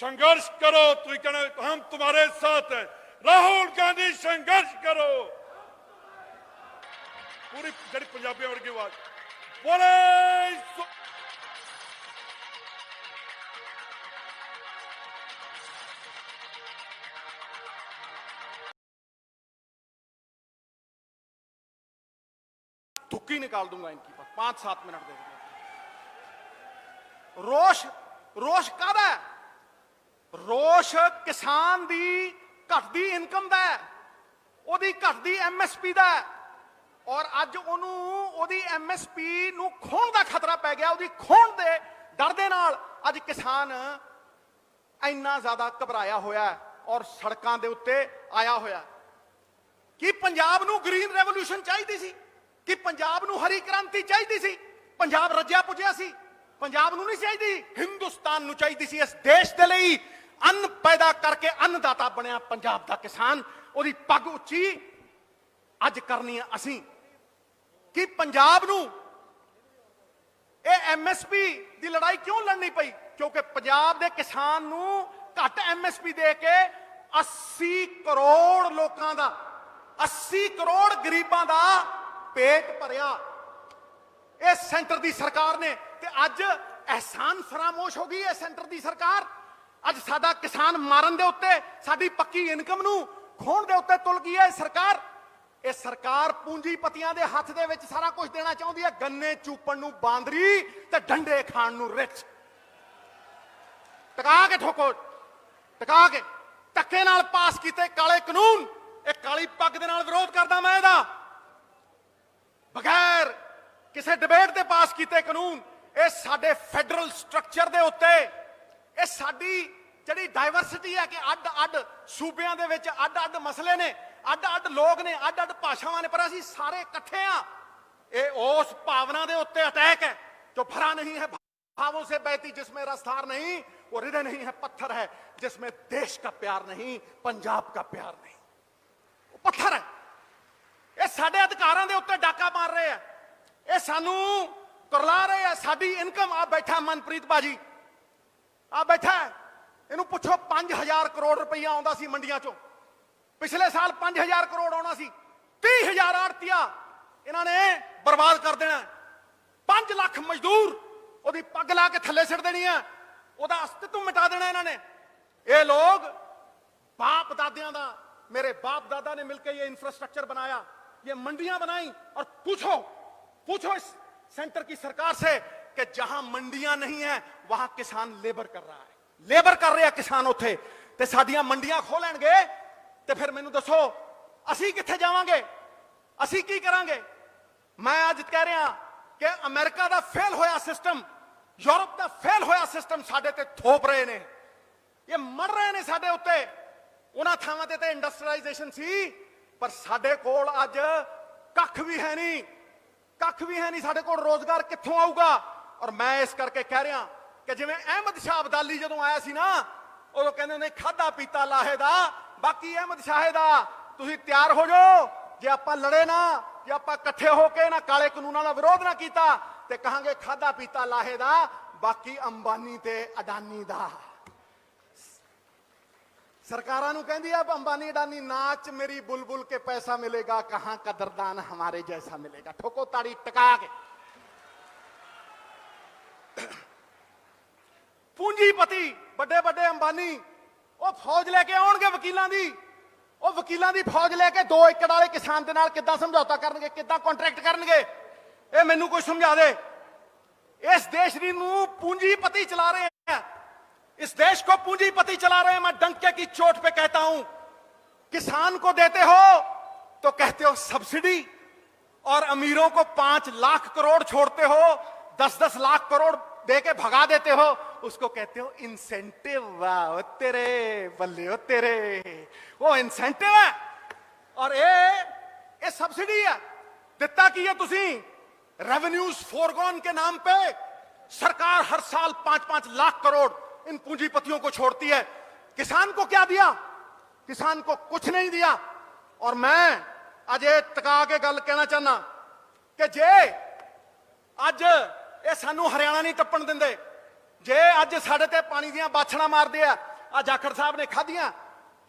संघर्ष करो। तुम कहना हम तुम्हारे साथ हैं। राहुल गांधी संघर्ष करो। पूरी जड़ी पंजाबी वर्गी आवाज बोले। थुक्की निकाल दूंगा इनकी पर 5-7 मिनट दे दूंगा। रोष रोष काहदा है? रोष किसान दी घटदी इनकम दा है, ओदी घटदी MSP दा है। और अज ओनू ओदी MSP नू खोण दा खतरा पै गया। ओदी खोण दे डर दे नाल अज किसान इन्ना ज्यादा घबराया होया है और सड़कां दे उत्ते आया होया। कि पंजाब नू ग्रीन रेवोल्यूशन चाहिदी सी, कि पंजाब नू हरी क्रांति चाहिदी सी। पंजाब रज्या पुज्या सी, पंजाब नू नहीं चाहिदी, हिंदुस्तान नू चाहिदी सी। इस देश दे लई अन्न पैदा करके अन्नदाता बनया पंजाब दा किसान। ओदी पग उच्ची अज करनी है असीं। कि पंजाब नू ये MSP दी लड़ाई क्यों लड़नी पई? क्योंकि पंजाब दे किसान नू घट MSP दे के 80 करोड़ लोकां दा, 80 करोड़ गरीबां दा पेट भरिया इस सेंटर दी सरकार ने। ते अज एहसान फरामोश हो गई है सेंटर दी सरकार। अज साडा किसान मारन दे उत्ते, साडी पक्की इनकम नू खोण दे उत्ते तुल गई है सरकार। ये सरकार पूंजीपतियां दे हथ दे विच सारा कुछ देना चाहुंदी है। गन्ने चूपण नू बांदरी ते डंडे खाण नू रिछ। टका के ठोको, टका के धक्के नाल पास कीते काले कानून। ये काली पग दे नाल विरोध करदा मैं इहदा। बगैर किसी डिबेट दे पास कीते कानून। ये साडे फेडरल स्ट्रक्चर दे उत्ते, ये साडी जिहड़ी डाइवर्सिटी है कि अड अड सूबियां दे विच अड अड मसले ने, अड अड लोग ने, अड अड भाषावां ने, पर असीं सारे इकट्ठे आ। ये उस भावना दे उत्ते अटैक है जो भरा नहीं है भावों से बहती, जिसमें रसधार नहीं, वो हृदय नहीं है पत्थर है, जिसमें देश का प्यार नहीं, पंजाब का प्यार नहीं, वो पत्थर है। ये साडे अधिकारां दे उत्ते डाका मार रहे हैं, ये सानू करला रहे हैं। साडी इनकम आ बैठा मनप्रीत बाजी, आ बैठा है, इनू पुछो 5000 करोड़ रुपया आउंदा सी मंडियां चों। पिछले साल 5000 करोड़ आउणा सी, 30,000 आड़तिया इन्होंने बर्बाद कर देना। 5 लाख मजदूर ओदी पग ला के थले सिट देनी है, ओदा अस्तित्व मिटा देना इन्होंने। ये लोग बाप दादियां दा, मेरे बाप दादा ने मिलकर ये इंफ्रास्ट्रक्चर बनाया, ये मंडियां बनाई। और पूछो इस सेंटर की सरकार से कि जहां मंडियां नहीं है वहां किसान लेबर कर रहा है, लेबर कर रहे हैं किसान उत्थे। ते साडियां मंडियां खोलणगे ते फिर मैनू दसो असीं कित्थे जावांगे, असीं की करांगे? मैं अज कह रहा कि अमेरिका दा फेल होया सिस्टम, यूरोप दा फेल होया सिस्टम साडे ते थोप रहे ने। ये मर रहे ने साडे उत्ते। उन्हां थावां ते ते इंडस्ट्रियलाइजेशन सी, पर साडे कोल अज कख भी है नहीं, कख भी है नहीं। साडे कोल रोजगार कित्थों आऊगा? और मैं इस करके कह रहा कि जिवें अहमद शाह अब्दाली जदों आया सी ना, उदों कहंदे ने खादा पीता लाहे दा, बाकी अहमद शाह दा। तुसीं तैयार हो जाओ, जे आपां लड़े ना, जे आपां इकट्ठे होके ना काले कानूनां दा विरोध ना कीता ते कहांगे खादा पीता लाहे दा, बाकी अंबानी ते अडानी दा। सरकारां नूं कहंदी आ अंबानी अडानी, नाच मेरी बुलबुल के पैसा मिलेगा, कहां कदरदान हमारे जैसा मिलेगा। ठोको ताड़ी टका के। पूंजीपति बड़े बड़े अंबानी वो फौज लेके आउणगे वकीलां दी, वो वकीलां दी फौज लेके 2 एकड़ वाले किसान दे नाल किद्दां समझौता करनगे, किद्दां कॉन्ट्रैक्ट करनगे? ये मैनू कोई समझा दे। इस देश दी नूं पूंजीपति चला रहे हैं, इस देश को पूंजीपति चला रहे हैं। मैं डंके की चोट पे कहता हूं, किसान को देते हो तो कहते हो सब्सिडी, और अमीरों को 5 लाख करोड़ छोड़ते हो, 10-10 लाख करोड़ देके भगा देते हो, उसको कहते हो इंसेंटिव। वाह तेरे बल्ले हो तेरे, वो इंसेंटिव है और ये सब्सिडी है। दिता की है तुसी रेवेन्यूज फोरगॉन के नाम पे सरकार हर साल 5-5 लाख करोड़ इन पूंजीपतियों को छोड़ती है। किसान को क्या दिया? किसान को कुछ नहीं दिया। और मैं आज ये टका के गल कहना चाहना कि जे अज ये सानू हरियाणा नहीं टप्पण दिंदे, जे अज साडे ते पानी दियां बाछड़ां मारदे आ, ਆ ਜਾਖੜ ਸਾਹਿਬ ਨੇ ਖਾਧੀਆਂ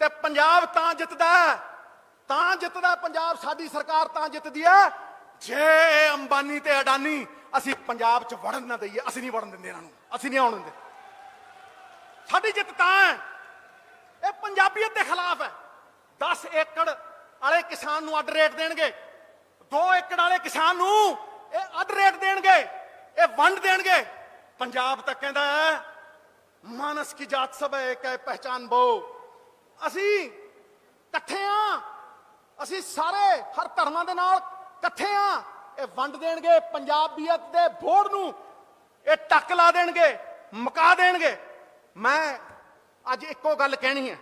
ਤੇ ਪੰਜਾਬ ਤਾਂ ਜਿੱਤਦਾ ਪੰਜਾਬ, ਸਾਡੀ ਸਰਕਾਰ ਤਾਂ ਜਿੱਤਦੀ ਹੈ ਜੇ ਅੰਬਾਨੀ ਤੇ ਅਡਾਨੀ ਅਸੀਂ ਪੰਜਾਬ 'ਚ ਵੜਨ ਨਾ ਦਈਏ। ਅਸੀਂ ਨਹੀਂ ਵੜਨ ਦਿੰਦੇ ਇਹਨਾਂ ਨੂੰ, ਅਸੀਂ ਨਹੀਂ ਆਉਣ ਦਿੰਦੇ। ਸਾਡੀ ਜਿੱਤ ਤਾਂ ਹੈ, ਇਹ ਪੰਜਾਬੀਅਤ ਦੇ ਖਿਲਾਫ ਹੈ। 10 ਏਕੜ ਵਾਲੇ ਕਿਸਾਨ ਨੂੰ ਅੱਡ ਰੇਟ ਦੇਣਗੇ, 2 ਏਕੜ ਵਾਲੇ ਕਿਸਾਨ ਨੂੰ ਇਹ ਅੱਡ ਰੇਟ ਦੇਣਗੇ, ਇਹ ਵੰਡ ਦੇਣਗੇ। ਪੰਜਾਬ ਤਾਂ ਕਹਿੰਦਾ ਹੈ ਮਾਨਸ ਕੀ ਜਾਤ ਸਭ ਹੈ ਇੱਕ ਹੈ ਪਹਿਚਾਨ ਬੋ। ਅਸੀਂ ਇਕੱਠੇ ਆ, ਅਸੀਂ ਸਾਰੇ ਹਰ ਧਰਮਾਂ ਦੇ ਨਾਲ ਇਕੱਠੇ ਆ। ਇਹ ਵੰਡ ਦੇਣਗੇ ਪੰਜਾਬੀਅਤ ਦੇ ਬੋਰਡ ਨੂੰ, ਇਹ ਟੱਕ ਲਾ ਦੇਣਗੇ, ਮੁਕਾ ਦੇਣਗੇ। ਮੈਂ ਅੱਜ ਇੱਕੋ ਗੱਲ ਕਹਿਣੀ ਹੈ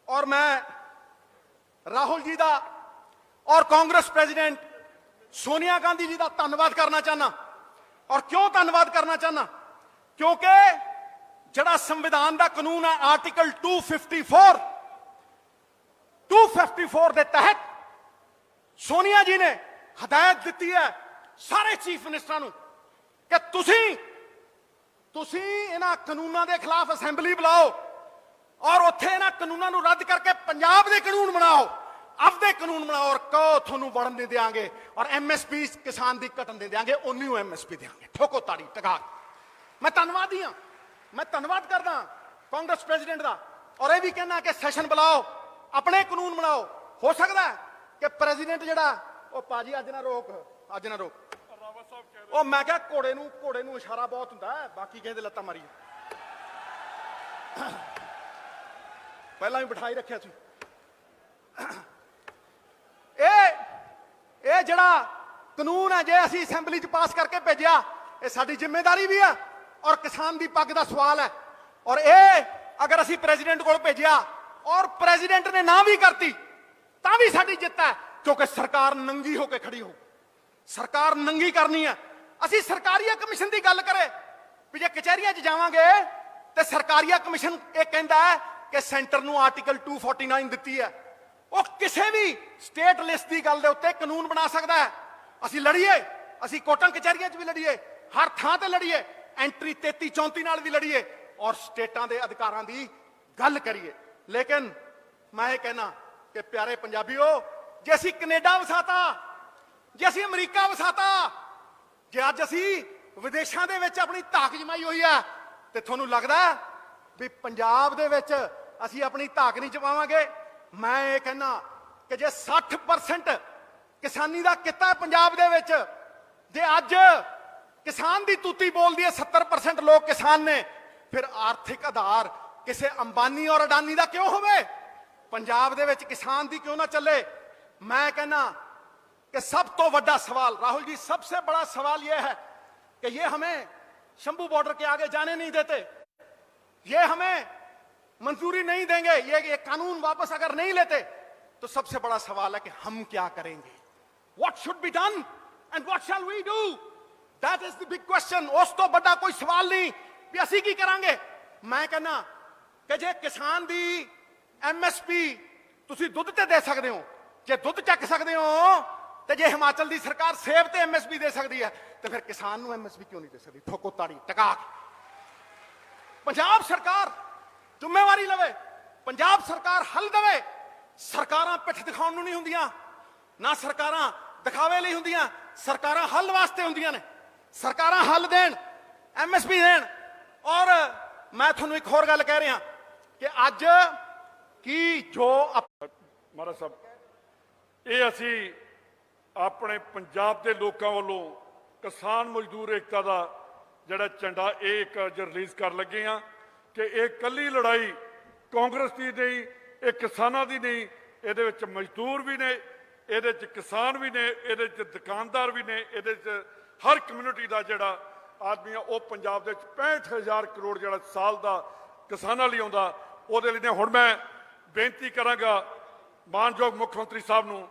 ਔਰ ਮੈਂ ਰਾਹੁਲ ਜੀ ਦਾ ਔਰ ਕਾਂਗਰਸ ਪ੍ਰੈਜ਼ੀਡੈਂਟ ਸੋਨੀਆ ਗਾਂਧੀ ਜੀ ਦਾ ਧੰਨਵਾਦ ਕਰਨਾ ਚਾਹਨਾ। ਔਰ ਕਿਉਂ ਧੰਨਵਾਦ ਕਰਨਾ ਚਾਹਨਾ? ਕਿਉਂਕਿ ਜਿਹੜਾ ਸੰਵਿਧਾਨ ਦਾ ਕਾਨੂੰਨ ਹੈ ਆਰਟੀਕਲ 254 ਦੇ ਤਹਿਤ ਸੋਨੀਆ ਜੀ ਨੇ ਹਦਾਇਤ ਦਿੱਤੀ ਹੈ ਸਾਰੇ ਚੀਫ ਮਿਨਿਸਟਰਾਂ ਨੂੰ ਕਿ ਤੁਸੀਂ ਇਹਨਾਂ ਕਾਨੂੰਨਾਂ ਦੇ ਖਿਲਾਫ ਅਸੈਂਬਲੀ ਬੁਲਾਓ ਔਰ ਉੱਥੇ ਇਹਨਾਂ ਕਾਨੂੰਨਾਂ ਨੂੰ ਰੱਦ ਕਰਕੇ ਪੰਜਾਬ ਦੇ ਕਾਨੂੰਨ ਬਣਾਓ, ਆਪਦੇ ਕਾਨੂੰਨ ਬਣਾਓ ਔਰ ਕਹੋ ਤੁਹਾਨੂੰ ਵੜਨ ਨਹੀਂ ਦੇਵਾਂਗੇ ਔਰ ਐਮਐਸਪੀ ਕਿਸਾਨ ਦੀ ਘਟਣ ਨਹੀਂ ਦੇਵਾਂਗੇ, ਉਨੀ ਨੂੰ ਐਮਐਸਪੀ ਦੇਵਾਂਗੇ। ਠੋਕੋ ਤਾੜੀ ਟਕਾ। ਮੈਂ ਧੰਨਵਾਦੀ ਹਾਂ, ਮੈਂ ਧੰਨਵਾਦ ਕਰਦਾ ਕਾਂਗਰਸ ਪ੍ਰੈਜ਼ੀਡੈਂਟ ਦਾ ਔਰ ਇਹ ਵੀ ਕਹਿਣਾ ਕਿ ਸੈਸ਼ਨ ਬੁਲਾਓ, ਆਪਣੇ ਕਾਨੂੰਨ ਬਣਾਓ। ਹੋ ਸਕਦਾ ਕਿ ਪ੍ਰੈਜ਼ੀਡੈਂਟ ਜਿਹੜਾ ਉਹ ਪਾਜੀ ਅੱਜ ਨਾ ਰੋਕ, ਅੱਜ ਨਾ ਰੋਕ। ਉਹ ਮੈਂ ਕਿਹਾ ਘੋੜੇ ਨੂੰ ਇਸ਼ਾਰਾ ਬਹੁਤ ਹੁੰਦਾ ਹੈ, ਬਾਕੀ ਕਿਸੇ ਦੇ ਲੱਤਾਂ ਮਾਰੀ ਪਹਿਲਾਂ ਵੀ ਬਿਠਾਈ ਰੱਖਿਆ ਸੀ। ਇਹ ਜਿਹੜਾ ਕਾਨੂੰਨ ਹੈ ਜੇ ਅਸੀਂ ਅਸੈਂਬਲੀ 'ਚ ਪਾਸ ਕਰਕੇ ਭੇਜਿਆ, ਇਹ ਸਾਡੀ ਜ਼ਿੰਮੇਵਾਰੀ ਵੀ ਹੈ ਔਰ ਕਿਸਾਨ ਦੀ ਪੱਗ ਦਾ ਸਵਾਲ ਹੈ। ਔਰ ਇਹ ਅਗਰ ਅਸੀਂ ਪ੍ਰੈਜ਼ੀਡੈਂਟ ਕੋਲ ਭੇਜਿਆ ਔਰ ਪ੍ਰੈਜ਼ੀਡੈਂਟ ਨੇ ਨਾ ਵੀ ਕਰਤੀ ਤਾਂ ਵੀ ਸਾਡੀ ਜਿੱਤ ਹੈ, ਕਿਉਂਕਿ ਸਰਕਾਰ ਨੰਗੀ ਹੋ ਕੇ ਖੜੀ ਹੋ। ਸਰਕਾਰ ਨੰਗੀ ਕਰਨੀ ਹੈ। ਅਸੀਂ ਸਰਕਾਰੀਆ ਕਮਿਸ਼ਨ ਦੀ ਗੱਲ ਕਰੇ ਵੀ ਜੇ ਕਚਹਿਰੀਆਂ 'ਚ ਜਾਵਾਂਗੇ ਤੇ ਸਰਕਾਰੀਆ ਕਮਿਸ਼ਨ ਇਹ ਕਹਿੰਦਾ ਹੈ ਕਿ ਸੈਂਟਰ ਨੂੰ ਆਰਟੀਕਲ 249 ਦਿੱਤੀ ਹੈ, ਉਹ ਕਿਸੇ ਵੀ ਸਟੇਟ ਲਿਸਟ ਦੀ ਗੱਲ ਦੇ ਉੱਤੇ ਕਾਨੂੰਨ ਬਣਾ ਸਕਦਾ ਹੈ। ਅਸੀਂ ਲੜੀਏ, ਅਸੀਂ ਕੋਰਟਾਂ ਕਚਹਿਰੀਆਂ 'ਚ ਵੀ ਲੜੀਏ, ਹਰ ਥਾਂ ਤੇ ਲੜੀਏ, ਐਂਟਰੀ 33-34 ਨਾਲ ਵੀ ਲੜੀਏ ਔਰ ਸਟੇਟਾਂ ਦੇ ਅਧਿਕਾਰਾਂ ਦੀ ਗੱਲ ਕਰੀਏ। ਲੇਕਿਨ ਮੈਂ ਇਹ ਕਹਿਣਾ ਕਿ ਪਿਆਰੇ ਪੰਜਾਬੀਓ, ਜੇ ਅਸੀਂ ਕੈਨੇਡਾ ਵਸਾਤਾ, ਜੇ ਅਸੀਂ ਅਮਰੀਕਾ ਵਸਾਤਾ, ਜੇ ਅੱਜ ਅਸੀਂ ਵਿਦੇਸ਼ਾਂ ਦੇ ਵਿੱਚ ਆਪਣੀ ਧਾਕ ਜਮਾਈ ਹੋਈ ਹੈ ਤੇ ਤੁਹਾਨੂੰ ਲੱਗਦਾ ਵੀ ਪੰਜਾਬ ਦੇ ਵਿੱਚ ਅਸੀਂ ਆਪਣੀ ਧਾਕ ਨਹੀਂ ਜਮਾਵਾਂਗੇ? ਮੈਂ ਇਹ ਕਹਿਣਾ ਕਿ ਜੇ 60% ਕਿਸਾਨੀ ਦਾ ਕਿੱਤਾ ਪੰਜਾਬ ਦੇ ਵਿੱਚ, ਜੇ ਅੱਜ ਕਿਸਾਨ ਦੀ ਤੂਤੀ ਬੋਲਦੀ ਹੈ 70% ਲੋਕ ਕਿਸਾਨ ਨੇ, ਫਿਰ ਆਰਥਿਕ ਆਧਾਰ ਕਿਸੇ ਅੰਬਾਨੀ ਔਰ ਅਡਾਨੀ ਦਾ ਕਿਉਂ ਹੋਵੇ? ਪੰਜਾਬ ਦੇ ਵਿੱਚ ਕਿਸਾਨ ਦੀ क्यों ना चले? मैं कहना कि सब तो बड़ा सवाल, राहुल जी, सबसे बड़ा सवाल यह है कि ये हमें शंभू बॉर्डर के आगे जाने नहीं देते, ये हमें मंजूरी नहीं देंगे, ये कानून वापस अगर नहीं लेते तो सबसे बड़ा सवाल है कि हम क्या करेंगे? What should be done and what shall we do? That is the big question. उस तो बड़ा कोई सवाल नहीं भी असी की करांगे। मैं कहना कि जे किसान दी MSP ਤੁਸੀਂ ਦੁੱਧ ਤੇ ਦੇ ਸਕਦੇ ਹੋ, ਜੇ ਦੁੱਧ ਚੱਕ ਸਕਦੇ ਹੋ ਤੇ ਜੇ ਹਿਮਾਚਲ ਦੀ ਸਰਕਾਰ ਸੇਬ ਤੇ MSP ਦੇ ਸਕਦੀ ਹੈ ਤੇ ਫਿਰ ਕਿਸਾਨ ਨੂੰ MSP ਕਿਉਂ ਨਹੀਂ ਦੇ ਸਕਦੀ? ਠੋਕੋ ਤਾੜੀ ਟਕਾ। ਪੰਜਾਬ ਸਰਕਾਰ ਜ਼ਿੰਮੇਵਾਰੀ ਲਵੇ, ਪੰਜਾਬ ਸਰਕਾਰ ਹੱਲ ਦੇਵੇ। ਸਰਕਾਰਾਂ ਪਿੱਠ ਦਿਖਾਉਣ ਨੂੰ ਨਹੀਂ ਹੁੰਦੀਆਂ, ਨਾ ਸਰਕਾਰਾਂ ਦਿਖਾਵੇ ਲਈ ਹੁੰਦੀਆਂ, ਸਰਕਾਰਾਂ ਹੱਲ ਵਾਸਤੇ ਹੁੰਦੀਆਂ ਨੇ। ਸਰਕਾਰਾਂ ਹੱਲ ਦੇਣ, MSP ਦੇਣ। ਔਰ ਮੈਂ ਤੁਹਾਨੂੰ ਇੱਕ ਹੋਰ ਗੱਲ ਕਹਿ ਰਿਹਾ ਕਿ ਅੱਜ ਕੀ ਜੋ ਮਹਾਰਾਜ ਸਾਹਿਬ, ਇਹ ਅਸੀਂ ਆਪਣੇ ਪੰਜਾਬ ਦੇ ਲੋਕਾਂ ਵੱਲੋਂ ਕਿਸਾਨ ਮਜ਼ਦੂਰ ਏਕਤਾ ਦਾ ਜਿਹੜਾ ਝੰਡਾ ਇਹ ਇੱਕ ਅੱਜ ਰਿਲੀਜ਼ ਕਰਨ ਲੱਗੇ ਆ ਕਿ ਇਹ ਕੱਲੀ ਲੜਾਈ ਕਾਂਗਰਸ ਦੀ ਨਹੀਂ, ਇਹ ਕਿਸਾਨਾਂ ਦੀ ਨਹੀਂ, ਇਹਦੇ ਵਿੱਚ ਮਜ਼ਦੂਰ ਵੀ ਨੇ, ਇਹਦੇ 'ਚ ਕਿਸਾਨ ਵੀ ਨੇ, ਇਹਦੇ 'ਚ ਦੁਕਾਨਦਾਰ ਵੀ ਨੇ, ਇਹਦੇ 'ਚ ਹਰ ਕਮਿਊਨਿਟੀ ਦਾ ਜਿਹੜਾ ਆਦਮੀ ਆ ਉਹ ਪੰਜਾਬ ਦੇ ਵਿੱਚ 65,000 ਕਰੋੜ ਜਿਹੜਾ ਸਾਲ ਦਾ ਕਿਸਾਨਾਂ ਲਈ ਆਉਂਦਾ, ਉਹਦੇ ਲਈ ਨੇ। ਹੁਣ ਮੈਂ ਬੇਨਤੀ ਕਰਾਂਗਾ ਮਾਨਯੋਗ ਮੁੱਖ ਮੰਤਰੀ ਸਾਹਿਬ ਨੂੰ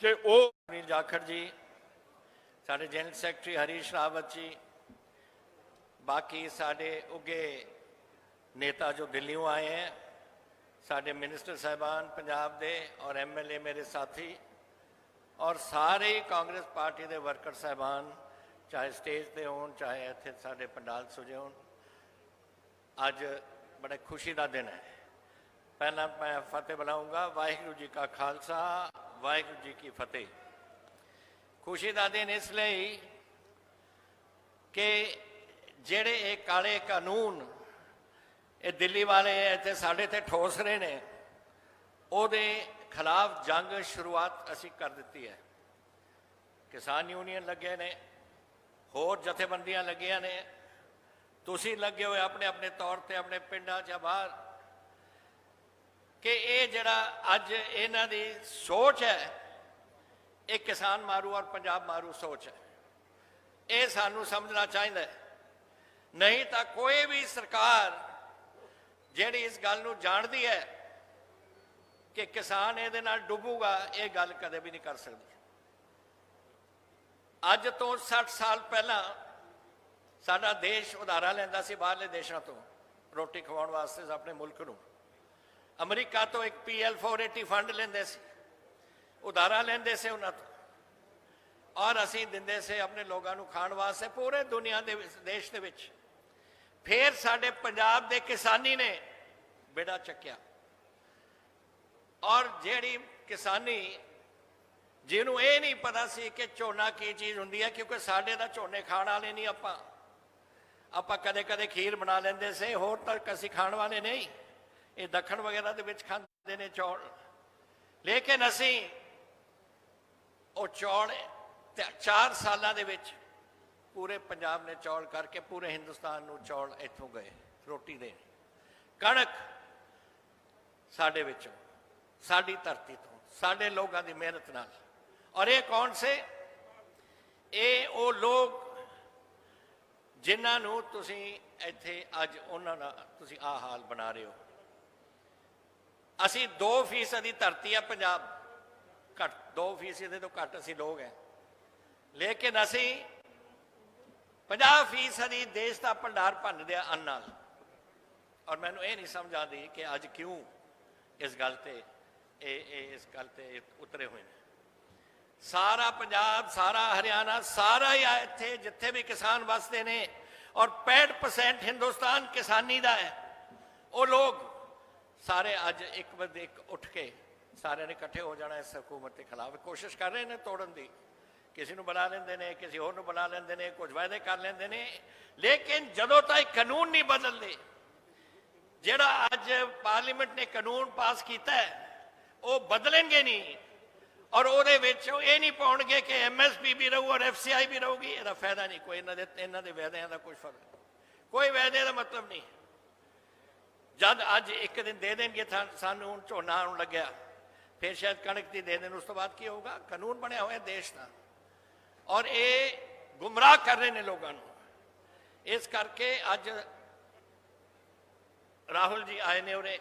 ਕਿ ਉਹ अनिल जाखड़ जी, साढ़े जनरल सैकटरी हरीश रावत जी, बाकी साढ़े उगे नेता जो दिल्लियों आए हैं, साढ़े मिनिस्टर साहबान पंजाब दे और MLA मेरे साथी और सारे कांग्रेस पार्टी के वर्कर साहबान, चाहे स्टेज पे होन चाहे इत्थे साढ़े पंडाल सुजे होन, अज बड़े खुशी का दिन है। पहला मैं फतेह बुलाऊंगा। वाहिगुरू जी का खालसा, वाहिगुरू जी की फतेह। खुशी का दिन इसलिए कि जेड़े ये काले कानून ये दिल्ली वाले इतने साढ़े ते ठोस रहे ने, ਉਹਦੇ खिलाफ जंग शुरुआत असी कर दी है। किसान यूनियन लगे ने, होर जथेबंदियां लगिया ने, तुसी लगे हुए अपने अपने तौर पर अपने पिंडा च बाहर, कि ये जड़ा अज इन्हां दी सोच है ये किसान मारू और पंजाब मारू सोच है। ये सानू समझना चाहिए। नहीं तो कोई भी सरकार जिहड़ी इस गल नूं जाणदी है कि किसान इहदे नाल डुबूगा, ये गल कदे भी नहीं कर सकती। अज तो 60 साल पहला साडा देश उधारा लैंदा सी बाहरले देशों तो रोटी खवाउण वास्ते अपने मुल्क नूं। अमरीका तो एक PL 480 फंड लेंदे सी, उधारा लेंदे से उन्हां तो, और असीं दिंदे से अपने लोगों नूं खाण वास्ते पूरे दुनिया दे देश दे विच। फिर साडे पंजाब दे किसानी ने बेड़ा चक्या, और जेड़ी किसानी जिन्हों ये नहीं पता सी कि झोना की चीज़ हुंदी है, क्योंकि साडे दा झोने खाण वाले नहीं। आपां कदे कदे खीर बना लेंदे से, होर तक असीं खाण वाले नहीं। ये दखण वगैरह दे विच खांदे ने चौल, लेकिन असीं वो चौल 4 सालां दे विच पूरे पंजाब ने चौल करके पूरे हिंदुस्तान नूं चौल इत्थों गए रोटी दे। कणक साडे विचों, साडी धरती तो, साडे लोगों की मेहनत नाल। और ये कौन से? ये वो लोग जिन्होंने तुसी इत्थे अज उन्होंने तुसी आ हाल बना रहे हो। असी 2% धरती है पंजाब, घट 2% तो घट असी लोग हैं, लेकिन असी 50% देश का भंडार भन दिया अन्न नाल। और मैनू ये नहीं समझ आती कि अज क्यों इस गल ते इस गल ते उतरे हुए हैं। सारा पंजाब, सारा हरियाणा, सारा ही इत्थे जिथे भी किसान वसते ने, और 65% हिंदुस्तान किसानी का है। वो लोग सारे अज एक बदे एक उठ के सारे ने इकट्ठे हो जाना इस हुकूमत के खिलाफ। कोशिश कर रहे हैं तोड़न की, किसी को बुला लेंदे ने, किसी होर नूं बुला लेंदे ने, कुछ वायदे कर लेंदे ने, लेकिन जदों तक कानून नहीं बदलते, जिहड़ा अज पार्लीमेंट ने कानून पास किया है वो बदलेंगे नहीं। और ਉਹਦੇ ਵਿੱਚ ਇਹ नहीं पाउणगे कि MSP भी रहू और FCI भी रहूगी। ਇਹਦਾ फायदा नहीं कोई, इन्हां दे वायदिਆਂ ਦਾ कुछ फर्क, कोई वायदे का मतलब नहीं। जब अज एक दिन दे देंगे सानू हुण झोना आउण लग्या, फिर शायद कणक दी दे देण, उस तो बाद की होगा? कानून बनया होया देश का, और ये गुमराह कर रहे हैं लोगों को। इस करके अज राहुल जी आए ने उरे,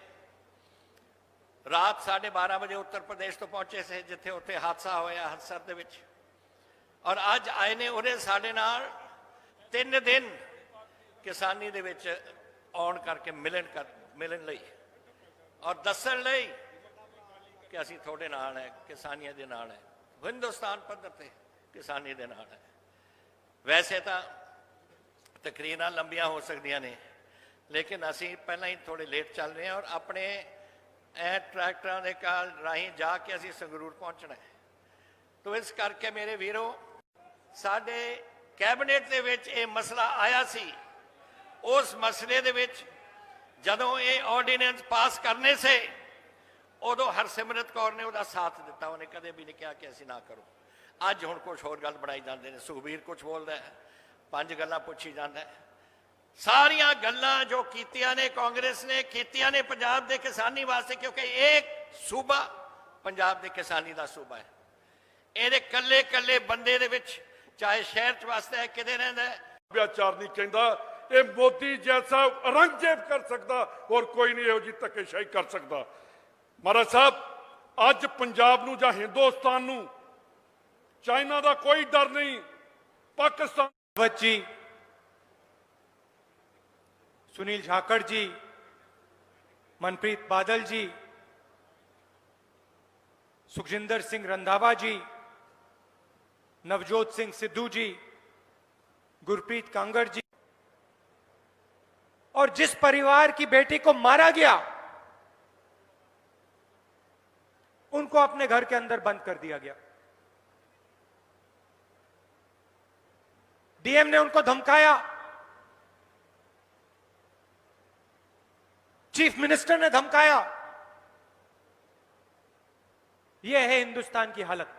रात 12:30 बजे उत्तर प्रदेश तो पहुंचे से, जिथे उत्थे हादसा होया हदसर दे विच, और अज आए ने उरे साडे नाल 3 दिन किसानी दे विच आउण करके मिलन लई और दस्सण लई कि असीं थोड़े नाल है, किसानियां दे नाल है, हिंदुस्तान पद्धर ते किसानी दे नाल है। वैसे तो तकरीरां लंबियां हो सकदियां ने, लेकिन असीं पहलां ही थोड़े लेट चल रहे हैं, और अपने ट्रैक्टरां दे काल राहीं जाके असीं संगरूर पहुंचना है। तो इस करके मेरे वीरों, साडे कैबिनेट दे विच ये मसला आया सी। उस मसले दे विच जदों ये ऑर्डीनेंस पास करने से, उदों हरसिमरत कौर ने उहदा साथ दिता, उन्हें कदे भी नहीं कहा कि असीं ना करो। अज हुण कुछ होर गल बनाई जांदे ने, सुखबीर कुछ बोलदा है, 5 गल्लां पुछी जांदा है। सारियां गल्लां जो कीतियां ने कांग्रेस ने कीतियां ने पंजाब दे किसानी वास्ते, क्योंकि एक सूबा पंजाब दे किसानी दा सूबा है। ਇਹਦੇ ਕੱਲੇ ਕੱਲੇ ਬੰਦੇ ਦੇ ਵਿੱਚ, ਚਾਹੇ ਸ਼ਹਿਰ ਚ ਵਸਦਾ ਹੈ, ਕਿਤੇ ਰਹਿੰਦਾ ਹੈ, ਸੱਭਿਆਚਾਰ ਨਹੀਂ ਕਹਿੰਦਾ। ਇਹ ਮੋਦੀ ਜੈਸਾ ਔਰੰਗਜ਼ੇਬ ਕਰ ਸਕਦਾ, ਹੋਰ ਕੋਈ ਨਹੀਂ ਇਹੋ ਜਿਹੀ ਧੱਕੇਸ਼ਾਹੀ ਕਰ ਸਕਦਾ। ਮਹਾਰਾਜ ਸਾਹਿਬ, ਅੱਜ ਪੰਜਾਬ ਨੂੰ ਜਾਂ ਹਿੰਦੁਸਤਾਨ ਨੂੰ ਚਾਈਨਾ ਦਾ ਕੋਈ ਡਰ ਨਹੀਂ। ਪਾਕਿਸਤਾਨ जी, सुनील झाकड़ जी, मनप्रीत बादल जी, सुखजिंदर सिंह रंधावा जी, नवजोत सिंह सिद्धू जी, गुरप्रीत कांगड़ जी, और जिस परिवार की बेटी को मारा गया उनको अपने घर के अंदर बंद कर दिया गया। डीएम ने उनको धमकाया, चीफ मिनिस्टर ने धमकाया। यह है हिंदुस्तान की हालत।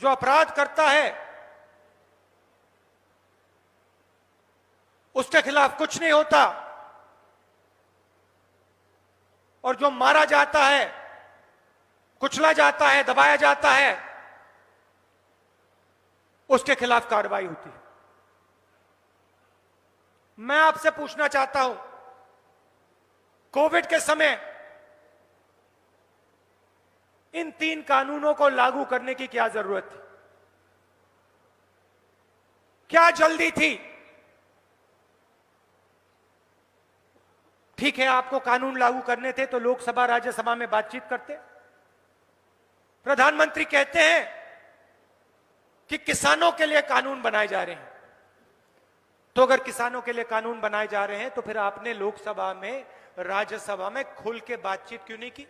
जो अपराध करता है उसके खिलाफ कुछ नहीं होता, और जो मारा जाता है, कुचला जाता है, दबाया जाता है, उसके खिलाफ कार्रवाई होती है। मैं आपसे पूछना चाहता हूं, कोविड के समय इन 3 कानूनों को लागू करने की क्या जरूरत थी? क्या जल्दी थी? ठीक है, आपको कानून लागू करने थे तो लोकसभा राज्यसभा में बातचीत करते। प्रधानमंत्री कहते हैं कि किसानों के लिए कानून बनाए जा रहे हैं, तो अगर किसानों के लिए कानून बनाए जा रहे हैं तो फिर आपने लोकसभा में, राज्यसभा में खुल के बातचीत क्यों नहीं की?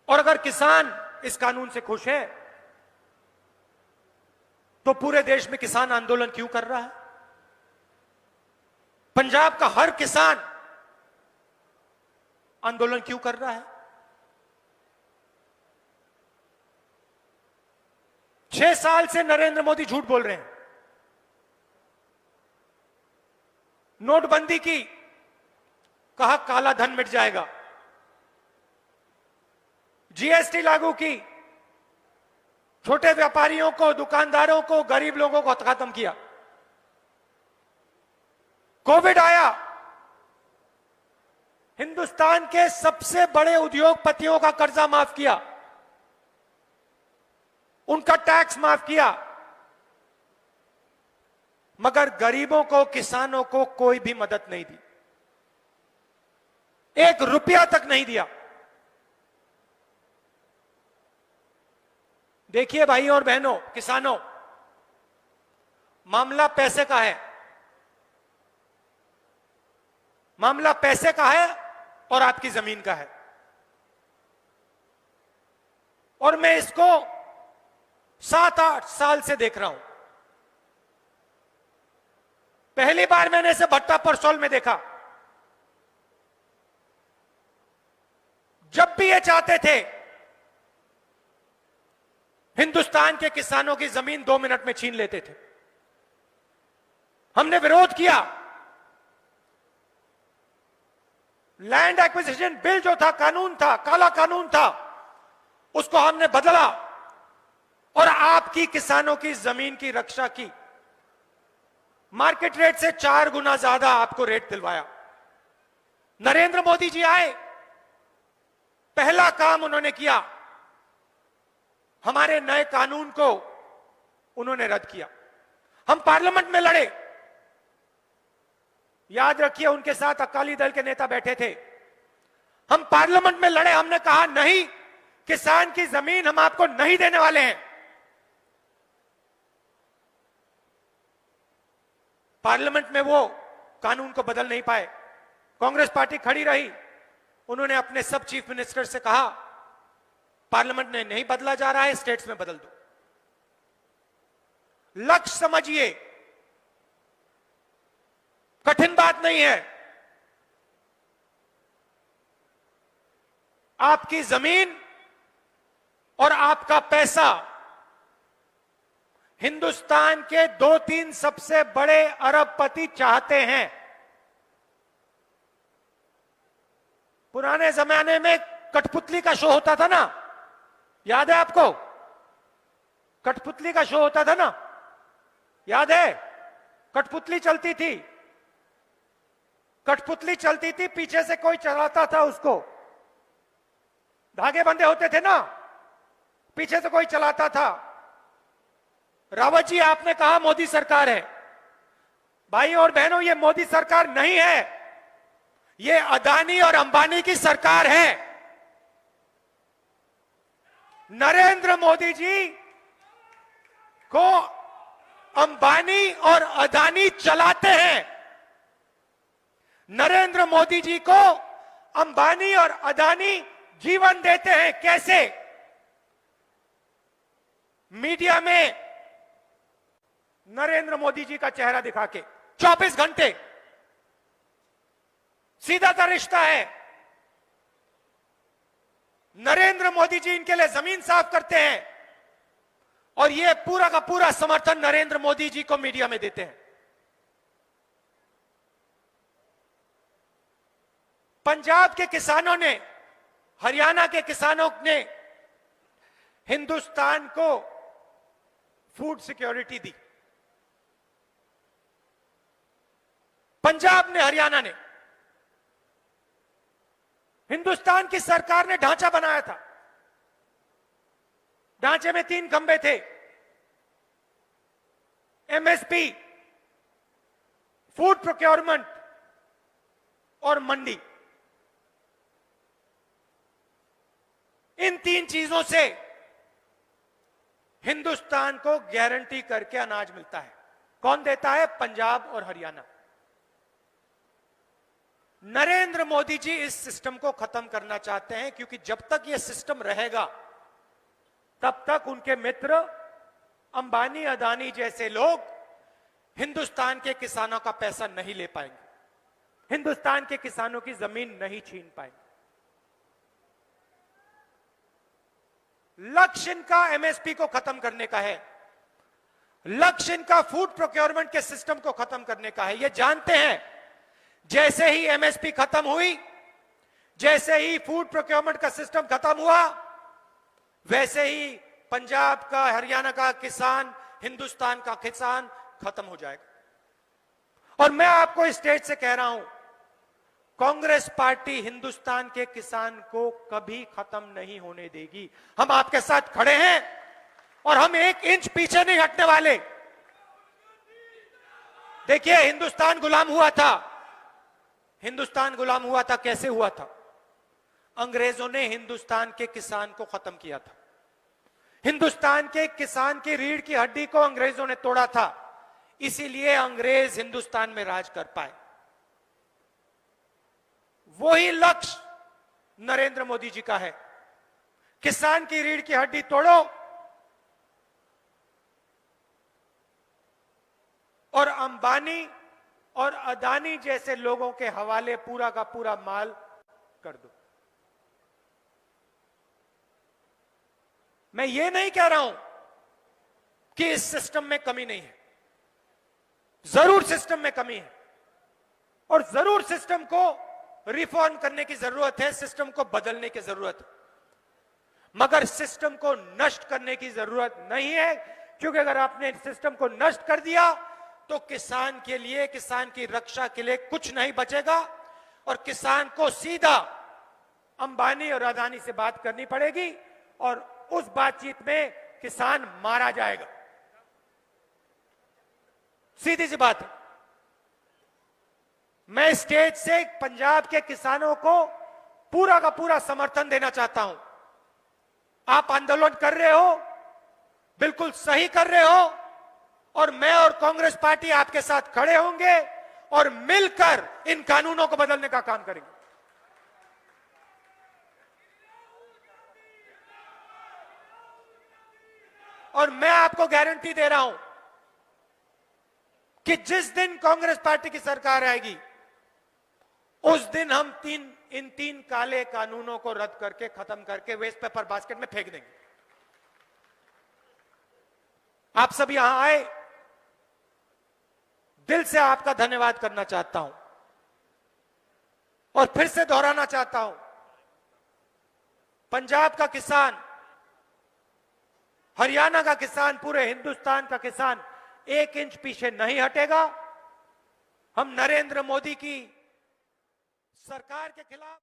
और अगर किसान इस कानून से खुश है तो पूरे देश में किसान आंदोलन क्यों कर रहा है? पंजाब का हर किसान आंदोलन क्यों कर रहा है? 6 साल से नरेंद्र मोदी झूठ बोल रहे हैं। नोटबंदी की, कहा काला धन मिट जाएगा। जीएसटी लागू की, छोटे व्यापारियों को, दुकानदारों को, गरीब लोगों को खत्म किया। कोविड आया, हिंदुस्तान के सबसे बड़े उद्योगपतियों का कर्जा माफ किया, उनका टैक्स माफ किया, मगर गरीबों को, किसानों को कोई भी मदद नहीं दी। 1 रुपया तक नहीं दिया। देखिए भाई और बहनों, किसानों, मामला पैसे का है। मामला पैसे का है और आपकी जमीन का है। और मैं इसको 7-8 साल से देख रहा हूं। पहली बार मैंने इसे भट्टा परसौल में देखा। जब भी ये चाहते थे हिंदुस्तान के किसानों की जमीन 2 मिनट में छीन लेते थे। हमने विरोध किया। लैंड एक्विजिशन बिल जो था, कानून था, काला कानून था, उसको हमने बदला और आपकी किसानों की जमीन की रक्षा की। मार्केट रेट से 4 गुना ज्यादा आपको रेट दिलवाया। नरेंद्र मोदी जी आए, पहला काम उन्होंने किया, हमारे नए कानून को उन्होंने रद्द किया। हम पार्लियामेंट में लड़े। याद रखिए, उनके साथ अकाली दल के नेता बैठे थे। हम पार्लियामेंट में लड़े। हमने कहा नहीं, किसान की जमीन हम आपको नहीं देने वाले हैं। पार्लियामेंट में वो कानून को बदल नहीं पाए। कांग्रेस पार्टी खड़ी रही। उन्होंने अपने सब चीफ मिनिस्टर से कहा, पार्लियामेंट ने नहीं बदला जा रहा है, स्टेट्स में बदल दो। लक्ष्य समझिए, कठिन बात नहीं है। आपकी जमीन और आपका पैसा हिंदुस्तान के 2-3 सबसे बड़े अरबपति चाहते हैं। पुराने जमाने में कठपुतली का शो होता था ना, याद है आपको? कठपुतली का शो होता था ना, याद है? कठपुतली चलती थी। कठपुतली चलती थी, पीछे से कोई चलाता था उसको। धागे बंधे होते थे ना, पीछे से कोई चलाता था। रावत जी, आपने कहा मोदी सरकार है। भाई और बहनों, ये मोदी सरकार नहीं है, ये अदानी और अंबानी की सरकार है। नरेंद्र मोदी जी को अंबानी और अदानी चलाते हैं। नरेंद्र मोदी जी को अंबानी और अदानी जीवन देते हैं। कैसे? मीडिया में नरेंद्र मोदी जी का चेहरा दिखा के 24 घंटे सीधा सा रिश्ता है। नरेंद्र मोदी जी इनके लिए जमीन साफ करते हैं और ये पूरा का पूरा समर्थन नरेंद्र मोदी जी को मीडिया में देते हैं। पंजाब के किसानों ने, हरियाणा के किसानों ने हिंदुस्तान को फूड सिक्योरिटी दी। पंजाब ने, हरियाणा ने, हिंदुस्तान की सरकार ने ढांचा बनाया था। ढांचे में 3 खंबे थे, एमएसपी, फूड प्रोक्योरमेंट और मंडी। इन 3 चीजों से हिंदुस्तान को गारंटी करके अनाज मिलता है। कौन देता है? पंजाब और हरियाणा। नरेंद्र मोदी जी इस सिस्टम को खत्म करना चाहते हैं, क्योंकि जब तक यह सिस्टम रहेगा तब तक उनके मित्र अंबानी, अदानी जैसे लोग हिंदुस्तान के किसानों का पैसा नहीं ले पाएंगे, हिंदुस्तान के किसानों की जमीन नहीं छीन पाएंगे। लक्ष्य इनका एमएसपी को खत्म करने का है, लक्ष्य इनका फूड प्रोक्योरमेंट के सिस्टम को खत्म करने का है। ये जानते हैं जैसे ही एमएसपी खत्म हुई, जैसे ही फूड प्रोक्योरमेंट का सिस्टम खत्म हुआ, वैसे ही पंजाब का, हरियाणा का किसान, हिंदुस्तान का किसान खत्म हो जाएगा। और मैं आपको इस स्टेज से कह रहा हूं, कांग्रेस पार्टी हिंदुस्तान के किसान को कभी खत्म नहीं होने देगी। हम आपके साथ खड़े हैं और हम 1 इंच पीछे नहीं हटने वाले। देखिए, हिंदुस्तान गुलाम हुआ था। हिंदुस्तान गुलाम हुआ था, कैसे हुआ था? अंग्रेजों ने हिंदुस्तान के किसान को खत्म किया था। हिंदुस्तान के किसान की रीढ़ की हड्डी को अंग्रेजों ने तोड़ा था, इसीलिए अंग्रेज हिंदुस्तान में राज कर पाए। वही लक्ष्य नरेंद्र मोदी जी का है। किसान की रीढ़ की हड्डी तोड़ो और अंबानी और अदानी जैसे लोगों के हवाले पूरा का पूरा माल कर दो। मैं ये नहीं कह रहा हूं कि इस सिस्टम में कमी नहीं है, जरूर सिस्टम में कमी है और जरूर सिस्टम को रिफॉर्म करने की जरूरत है, सिस्टम को बदलने की जरूरत है, मगर सिस्टम को नष्ट करने की जरूरत नहीं है। क्योंकि अगर आपने सिस्टम को नष्ट कर दिया तो किसान के लिए, किसान की रक्षा के लिए कुछ नहीं बचेगा और किसान को सीधा अंबानी और अदानी से बात करनी पड़ेगी और उस बातचीत में किसान मारा जाएगा। सीधी सी बात है। मैं स्टेज से पंजाब के किसानों को पूरा का पूरा समर्थन देना चाहता हूं। आप आंदोलन कर रहे हो, बिल्कुल सही कर रहे हो और मैं और कांग्रेस पार्टी आपके साथ खड़े होंगे और मिलकर इन कानूनों को बदलने का काम करेंगे। और मैं आपको गारंटी दे रहा हूं कि जिस दिन कांग्रेस पार्टी की सरकार आएगी उस दिन हम इन तीन काले कानूनों को रद्द करके, खत्म करके वेस्ट पेपर बास्केट में फेंक देंगे। आप सब यहां आए, दिल से आपका धन्यवाद करना चाहता हूं और फिर से दोहराना चाहता हूं, पंजाब का किसान, हरियाणा का किसान, पूरे हिंदुस्तान का किसान 1 इंच पीछे नहीं हटेगा। हम नरेंद्र मोदी की सरकार के खिलाफ